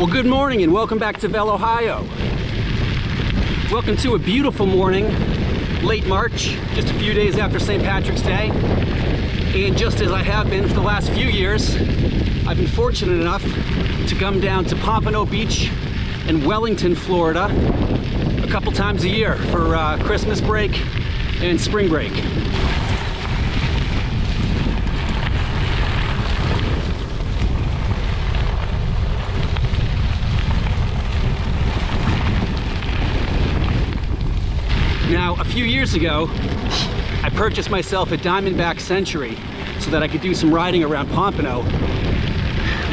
Well, good morning and welcome back to Vel, Ohio. Welcome to a beautiful morning, late March, just a few days after St. Patrick's Day. And just as I have been for the last few years, I've been fortunate enough to come down to Pompano Beach in Wellington, Florida, a couple times a year for Christmas break and spring break. Now, a few years ago, I purchased myself a Diamondback Century so that I could do some riding around Pompano.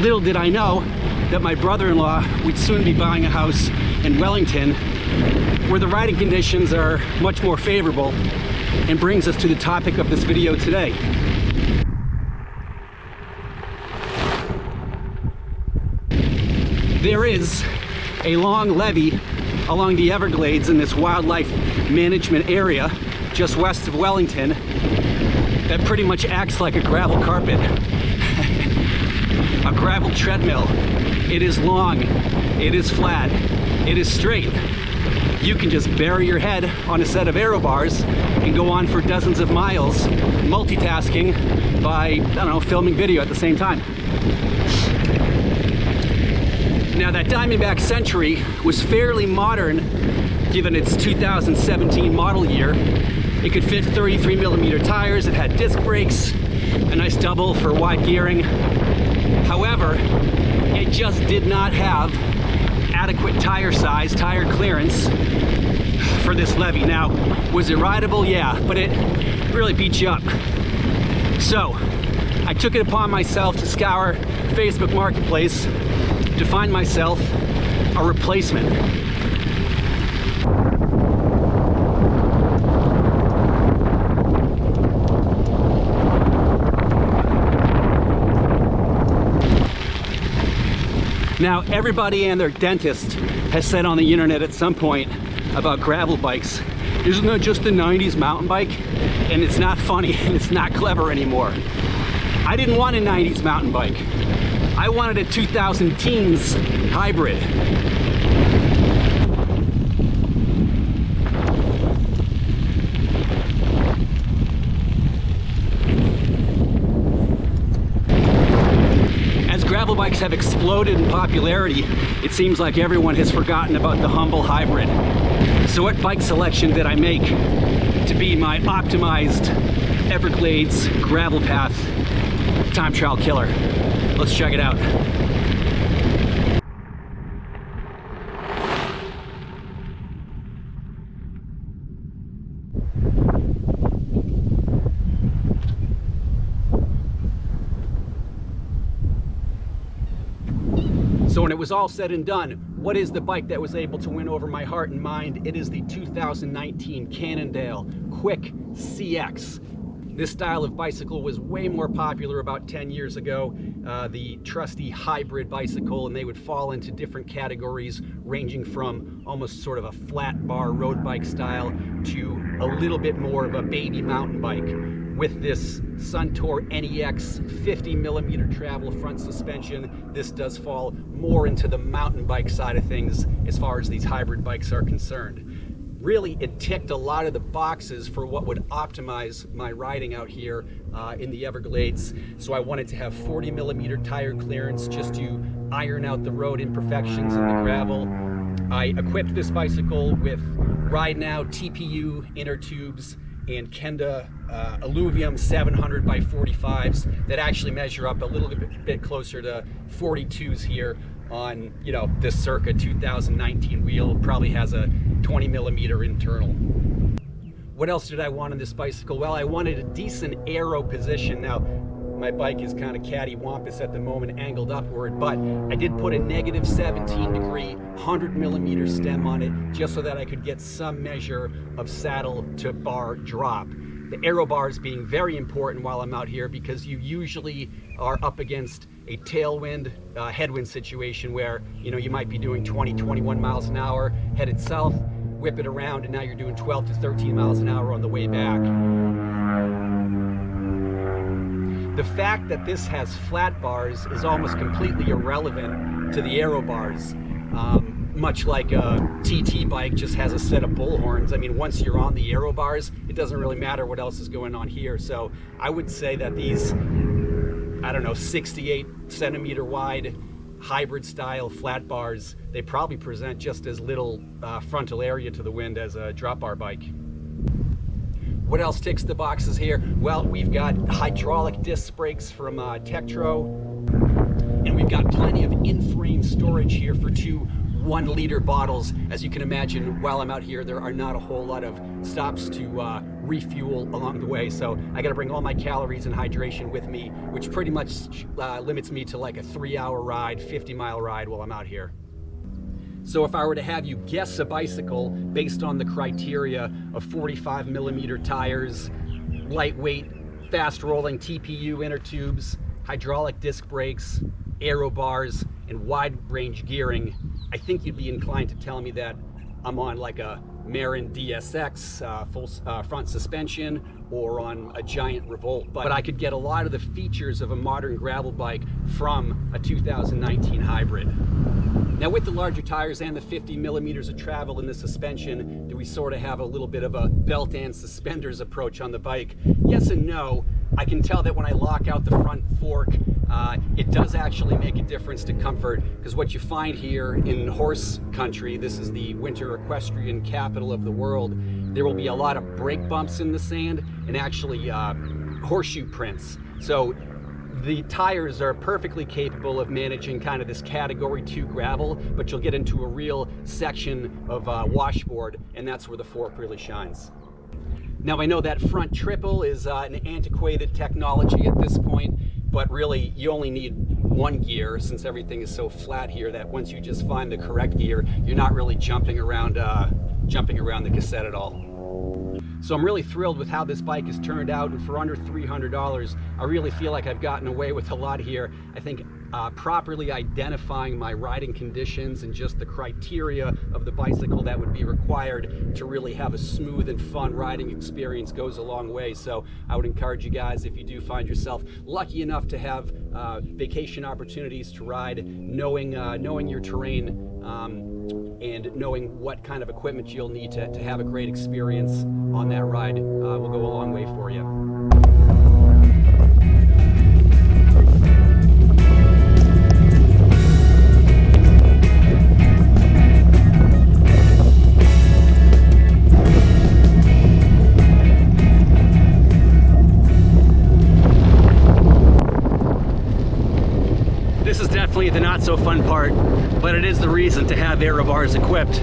Little did I know that my brother-in-law would soon be buying a house in Wellington where the riding conditions are much more favorable, and brings us to the topic of this video today. There is a long levee along the Everglades in this wildlife management area just west of Wellington that pretty much acts like a gravel carpet, a gravel treadmill. It is long, it is flat, it is straight. You can just bury your head on a set of aero bars and go on for dozens of miles, multitasking by, I don't know, filming video at the same time. Now, that Diamondback Century was fairly modern given its 2017 model year. It could fit 33mm tires, it had disc brakes, a nice double for wide gearing. However, it just did not have adequate tire size, tire clearance for this levee. Now, was it rideable? Yeah, but it really beat you up. So, I took it upon myself to scour Facebook Marketplace to find myself a replacement. Now, everybody and their dentist has said on the internet at some point about gravel bikes, isn't that just a 90s mountain bike? And it's not funny and it's not clever anymore. I didn't want a 90s mountain bike. I wanted a 2010s hybrid. As gravel bikes have exploded in popularity, it seems like everyone has forgotten about the humble hybrid. So what bike selection did I make to be my optimized Everglades gravel path time trial killer? Let's check it out. So when it was all said and done, what is the bike that was able to win over my heart and mind? It is the 2019 Cannondale Quick CX. This style of bicycle was way more popular about 10 years ago, the trusty hybrid bicycle, and they would fall into different categories ranging from almost sort of a flat bar road bike style to a little bit more of a baby mountain bike. With this Suntour NEX 50mm travel front suspension, this does fall more into the mountain bike side of things as far as these hybrid bikes are concerned. Really, it ticked a lot of the boxes for what would optimize my riding out here in the Everglades. So I wanted to have 40mm tire clearance just to iron out the road imperfections in the gravel. I equipped this bicycle with RideNow TPU inner tubes and Kenda Alluvium 700x45s that actually measure up a little bit closer to 42s here on, you know, this circa 2019 wheel. Probably has a 20mm internal. What else did I want on this bicycle? Well, I wanted a decent aero position. Now, my bike is kind of cattywampus at the moment, angled upward, but I did put a -17-degree 100mm stem on it just so that I could get some measure of saddle to bar drop. The aero bars being very important while I'm out here because you usually are up against a tailwind, headwind situation where, you know, you might be doing 20, 21 miles an hour headed south, whip it around, and now you're doing 12 to 13 miles an hour on the way back. The fact that this has flat bars is almost completely irrelevant to the aero bars. Much like a TT bike just has a set of bull horns. I mean, once you're on the aero bars, it doesn't really matter what else is going on here. So I would say that these, I don't know, 68 centimeter wide hybrid style flat bars, they probably present just as little frontal area to the wind as a drop bar bike. What else ticks the boxes here? Well, we've got hydraulic disc brakes from Tektro, and we've got plenty of in-frame storage here for 2 1-liter bottles. As you can imagine, while I'm out here, there are not a whole lot of stops to refuel along the way, so I got to bring all my calories and hydration with me, which pretty much limits me to like a 3-hour ride, 50-mile ride while I'm out here. So if I were to have you guess a bicycle based on the criteria of 45mm tires, lightweight, fast-rolling TPU inner tubes, hydraulic disc brakes, aero bars, and wide-range gearing, I think you'd be inclined to tell me that I'm on like a Marin DSX full front suspension, or on a giant Revolt, but I could get a lot of the features of a modern gravel bike from a 2019 hybrid. Now, with the larger tires and the 50mm of travel in the suspension, do we sort of have a little bit of a belt and suspenders approach on the bike? Yes and no. I can tell that when I lock out the front fork, it does actually make a difference to comfort, because what you find here in horse country, this is the winter equestrian capital of the world, there will be a lot of brake bumps in the sand and actually horseshoe prints. So the tires are perfectly capable of managing kind of this category 2 gravel, but you'll get into a real section of washboard, and that's where the fork really shines. Now, I know that front triple is an antiquated technology at this point, but really you only need 1 gear, since everything is so flat here that once you just find the correct gear, you're not really jumping around the cassette at all. So I'm really thrilled with how this bike has turned out, and for under $300, I really feel like I've gotten away with a lot here. I think properly identifying my riding conditions and just the criteria of the bicycle that would be required to really have a smooth and fun riding experience goes a long way. So I would encourage you guys, if you do find yourself lucky enough to have vacation opportunities to ride, knowing your terrain, and knowing what kind of equipment you'll need to have a great experience on that ride will go a long way for you. This is definitely the not so fun part, but it is the reason to have aero bars equipped.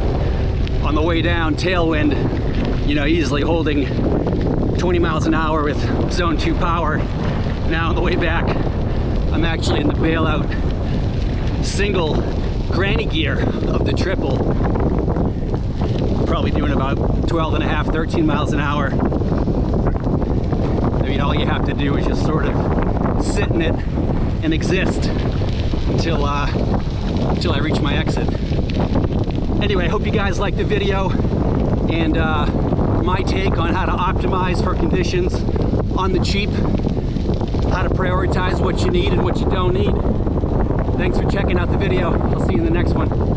On the way down, tailwind, you know, easily holding 20 miles an hour with zone 2 power. Now on the way back, I'm actually in the bailout single granny gear of the triple. Probably doing about 12 and a half, 13 miles an hour. I mean, all you have to do is just sort of sit in it and exist until I reach my exit. Anyway, I hope you guys liked the video and my take on how to optimize for conditions on the cheap, how to prioritize what you need and what you don't need. Thanks for checking out the video. I'll see you in the next one.